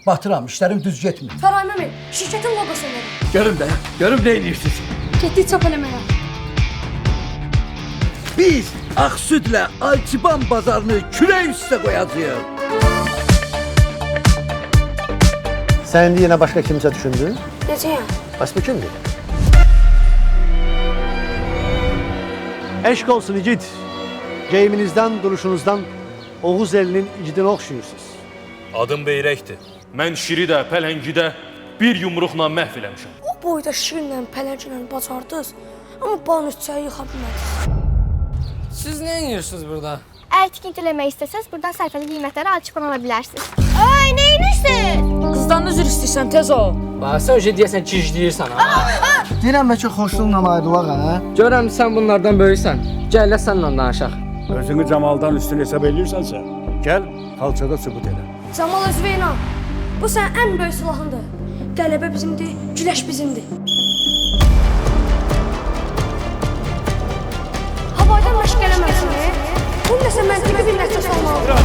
Batıram, işlerim düz getmir. Fəraim əmi, şirkətin logosunu verin. Görüm də, görüm nə edirsiniz. Getdik çap eləməyə. Biz Aksüdlə Alçıban bazarını kürək üstə qoyacağıq. Sen indi yine başka kimse düşündün? Necəyəm? Başka kimdir? Eşk olsun igid. Geyiminizden, duruşunuzdan Oğuz elinin igidine oxşuyursunuz. Adım Beyrəkdir. Mən şiri də, pələngi də bir yumruqla məhv eləmişəm. O boyda şirinlə, pələnglə bacardınız, amma banüççəyi yıxa bilmədiniz. Siz ne yiyorsunuz burada? Əgər tikinti eləmək istəsəz, buradan sərfəli qiymətləri alçıqdan ala bilərsiniz. Ay, neynirsən? Qızdan üzr istəyirsən, tez ol. Bax, sən öncə deyəsən ki, işləyirsən ha. Deyirəm bəlkə xoşluqla ayrılaq ha? Görəm sən bunlardan böyüksən. Gəl səninlə danışaq. Özünü Camaldan üstün hesab edirsənsə, gəl xalçada sübut elə. Camal Özveyna, bu sənin ən böyük silahındır. Qələbə bizimdir, güləş bizimdir. Havaydan məşq eləməsin. Bunun nəsə məntiqi bir nəticə salmalıdır.